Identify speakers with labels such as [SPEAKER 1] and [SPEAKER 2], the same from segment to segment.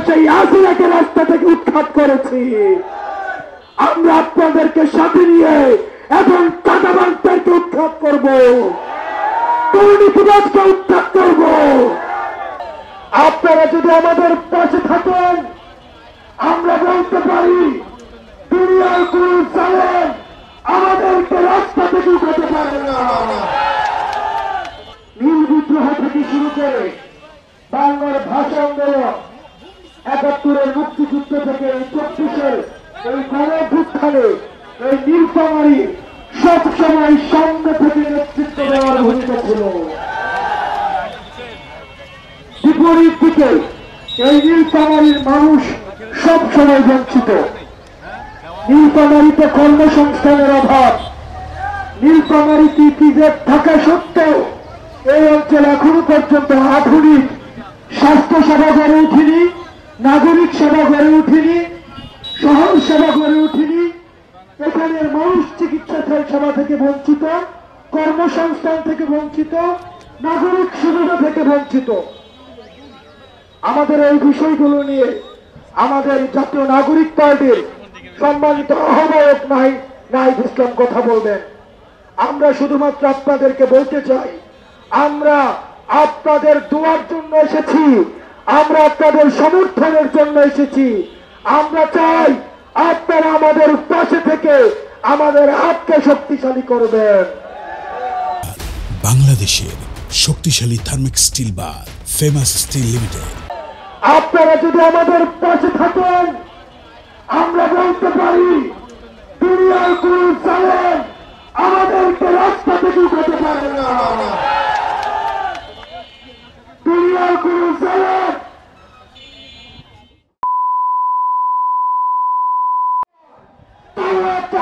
[SPEAKER 1] সেই হাসিনাকে রাস্তা থেকে উৎখাত করেছি। আমরা আপনাদেরকে সাথে নিয়ে এখন চাঁদাবাজদেরকে উৎখাত করব, দুর্নীতিবাজকে উৎখাত করব। আপনারা যদি আমাদের পাশে থাকেন, আমরা বলতে পারি দুনিয়ার কোন জালেম আমাদেরকে রাস্তা থেকে উঠাতে পারে না। নীল বিদ্রোহ থেকে শুরু করে বাংলার ভাষা আন্দোলন, ৭১-এর মুক্তিযুদ্ধ থেকে ২৪-এর এই গণঅভ্যুত্থানে এই নীলফামারী সবসময় সামনে থেকে নেতৃত্ব দেওয়ার ভূমিকা ছিল। বিপরীত দিকে এই নীলফামারীর মানুষ সবসময় বঞ্চিত। নীলফামারীতে কর্মসংস্থানের অভাব, নীলফামারীতে ইপিজেড থাকা সত্ত্বেও এই অঞ্চল এখনো পর্যন্ত আধুনিক স্বাস্থ্য সেবা গড়ে উঠেনি, নাগরিক সেবা গড়ে উঠেনি, শহর সেবা গড়ে উঠেনি। এখানের মানুষ চিকিৎসা সেবা থেকে বঞ্চিত, কর্মসংস্থান থেকে বঞ্চিত, নাগরিক সুবিধা থেকে বঞ্চিত। আমাদের এই বিষয়গুলো নিয়ে আমাদের জাতীয় নাগরিক পার্টির সম্মানিত আহ্বায়ক নাহিদ ইসলাম কথা বলবেন। আমরা শুধুমাত্র আপনাদেরকে বলতে চাই, আমরা আপনাদের দোয়ার জন্য এসেছি, আমরা আপনাদের সমর্থনের জন্য এসেছি। আমরা চাই আপনারা আমাদের পাশে থেকে আমাদের হাতকে শক্তিশালী করবেন।
[SPEAKER 2] বাংলাদেশের শক্তিশালী থার্মিক স্টিল বার ফেমাস স্টিল লিমিটেড।
[SPEAKER 1] আপনারা যদি আমাদের পাশে থাকেন, আমরা বলতে পারি দুনিয়ার কোন জালেম আমাদেরকে রাস্তা থেকে উঠাতে পারে না। দুনিয়ার কোন জালেম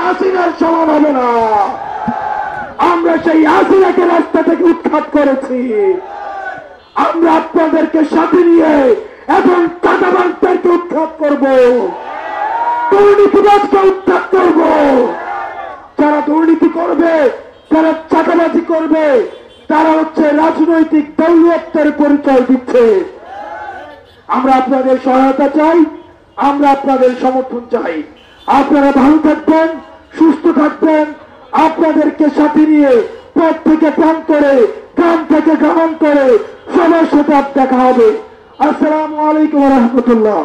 [SPEAKER 1] হাসিনার সমান হবে না। আমরা সেই হাসিনাকে রাস্তা থেকে উৎখাত করেছি। আমরা আপনাদেরকে সাথে নিয়ে এখন চাঁদাবাজদেরকে উৎখাত করব, দুর্নীতিবাজকে উৎখাত করব। যারা দুর্নীতি করবে, যারা চাঁদাবাজি করবে, তারা হচ্ছে রাজনৈতিক দৌলতের পরিচয় দিচ্ছে। আমরা আপনাদের সহায়তা চাই, আমরা আপনাদের সমর্থন চাই। আপনারা ভালো থাকবেন, সুস্থ থাকবেন। আপনাদেরকে সাথে নিয়ে পথ থেকে প্রান্তরে, গ্রাম থেকে গ্রামান্তরে সবার সাথে দেখা হবে। আসসালামু আলাইকুম ওয়া রাহমাতুল্লাহ।